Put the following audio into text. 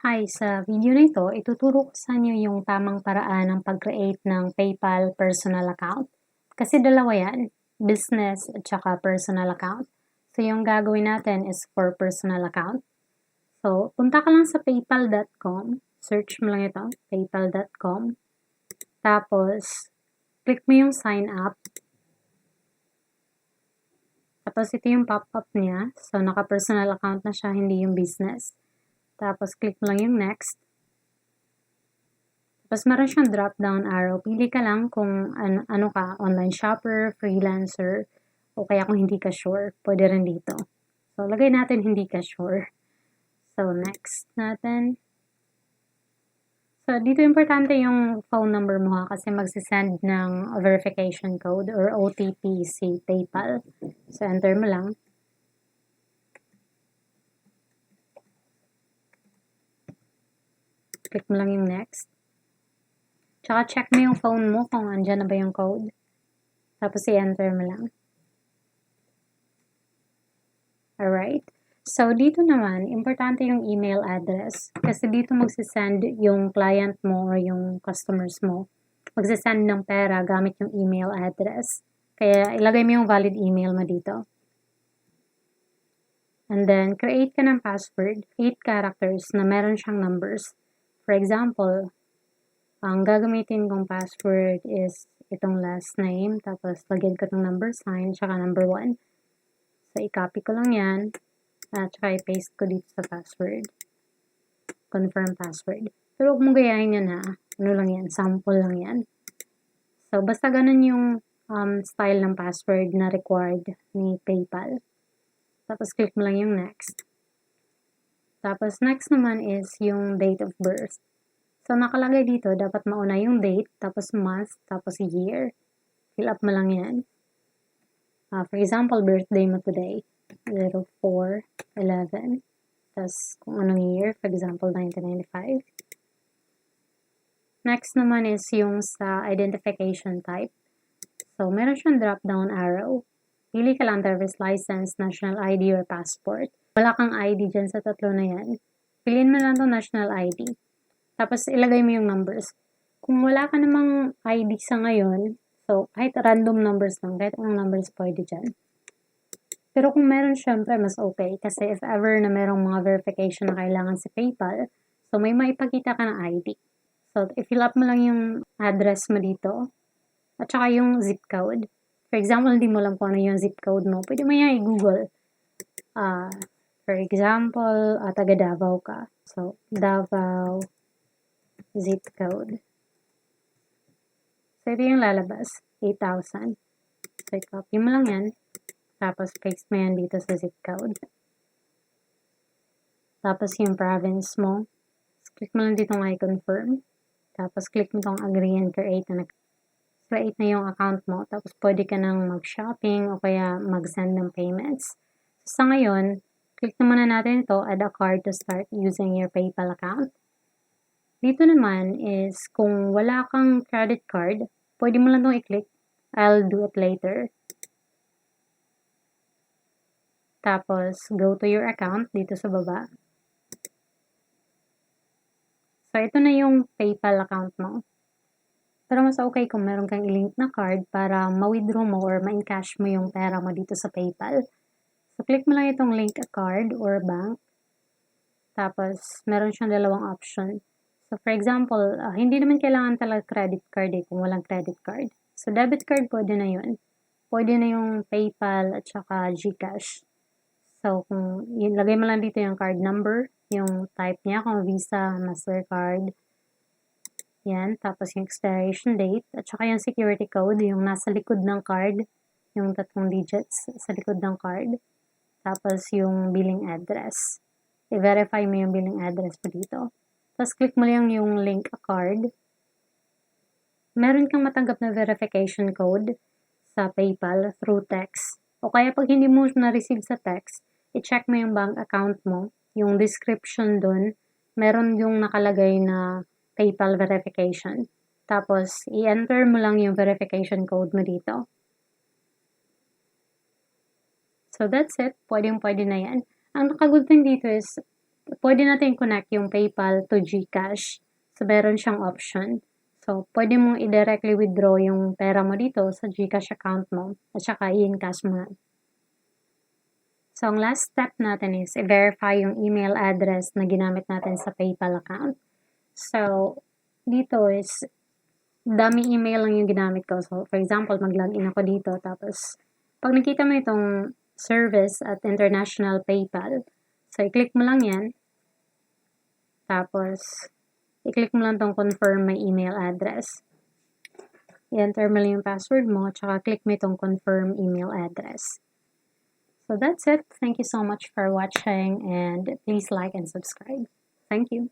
Hi, sa video na ito, ituturo ko sa inyo yung tamang paraan ng pag-create ng PayPal personal account. Kasi dalawa yan, business at saka personal account. So yung gagawin natin is for personal account. So punta ka lang sa paypal.com, search mo lang ito, paypal.com. Tapos, click mo yung sign up. Tapos ito yung pop-up niya. So naka-personal account na siya, hindi yung business. Tapos click mo lang yung next. Tapos meron siyang drop-down arrow. Pili ka lang kung ano ka, online shopper, freelancer, o kaya kung hindi ka sure, pwede rin dito. So, lagay natin hindi ka sure. So, next natin. So, dito importante yung phone number mo ha, kasi magsisend ng verification code or OTP si PayPal. So, enter mo lang. Click mo lang yung next. Tsaka check mo yung phone mo kung andyan na ba yung code. Tapos i-enter mo lang. Alright? So, dito naman, importante yung email address. Kasi dito magsisend yung client mo or yung customers mo. Magsisend ng pera gamit yung email address. Kaya ilagay mo yung valid email mo dito. And then, create ka ng password, 8 characters na meron siyang numbers. For example, ang gagamitin kong password is itong last name, tapos lagyan ko ng number sign, tsaka number 1. So, i-copy ko lang yan, at tsaka i-paste ko dito sa password. Confirm password. Pero huwag mong gayahin yan ha. Ano lang yan, sample lang yan. So, basta ganun yung style ng password na required ni PayPal. Tapos, click mo lang yung next. Tapos, next naman is yung date of birth. So, nakalagay dito, dapat mauna yung date, tapos month, tapos year. Fill up mo lang yan. For example, birthday mo today, 04/11. Tapos, kung anong year, for example, 1995. Next naman is yung sa identification type. So, meron siyang drop-down arrow. Pili ka lang driver's license, national ID, or passport. Wala kang ID dyan sa tatlo na yan. Piliin mo lang itong national ID. Tapos, ilagay mo yung numbers. Kung wala ka namang ID sa ngayon, so, kahit random numbers lang, kahit anong numbers pwede dyan. Pero kung meron, syempre, mas okay. Kasi if ever na merong mga verification na kailangan sa PayPal, so may maipakita ka ng ID. So, i-fill up mo lang yung address mo dito, at saka yung zip code. For example, hindi mo lang kung ano yung zip code mo, pwede mo yan i-google. For example, taga Davao ka. So, Davao zip code. So, ito yung lalabas, 8,000. So, i-copy mo lang yan. Tapos, paste mo yan dito sa zip code. Tapos, yung province mo. Click mo lang dito ng I-confirm. Tapos, click mo itong agree and create na yung account mo. Tapos, pwede ka nang mag-shopping o kaya mag-send ng payments. So, sa ngayon, click na muna natin ito, add a card to start using your PayPal account. Dito naman is, kung wala kang credit card, pwede mo lang itong i-click. I'll do it later. Tapos, go to your account dito sa baba. So, ito na yung PayPal account mo. Pero mas okay kung meron kang i-link na card para ma-withdraw mo or ma-encash mo yung pera mo dito sa PayPal. So, click mo lang itong link a card or bank. Tapos, meron siyang dalawang option. So, for example, hindi naman kailangan talaga credit card kung walang credit card. So, debit card pwede na yun. Pwede na yung PayPal at saka GCash. So, kung lagay mo lang dito yung card number, yung type niya, kung Visa, Mastercard, yan. Tapos yung expiration date, at saka yung security code, yung nasa likod ng card, yung 3 digits sa likod ng card. Tapos yung billing address. I-verify mo yung billing address mo dito. Tapos click mo lang yung link a card. Meron kang matanggap na verification code sa PayPal through text. O kaya pag hindi mo na-receive sa text, i-check mo yung bank account mo, yung description dun, meron yung nakalagay na PayPal verification. Tapos, i-enter mo lang yung verification code mo dito. So, that's it. Pwede na yan. Ang nakagood thing dito is, pwede natin connect yung PayPal to GCash. So, meron siyang option. So, pwede mong i-directly withdraw yung pera mo dito sa GCash account mo at saka i-encash mo na. So, ang last step natin is i-verify yung email address na ginamit natin sa PayPal account. So, dito is dami email lang yung ginamit ko. So, for example, mag-login ako dito. Tapos, pag nakita mo itong service at international PayPal, so, i-click mo lang yan. Tapos, i-click mo lang itong confirm my email address. I-enter mo lang yung password mo, tsaka click mo itong confirm email address. So that's it. Thank you so much for watching and please like and subscribe. Thank you.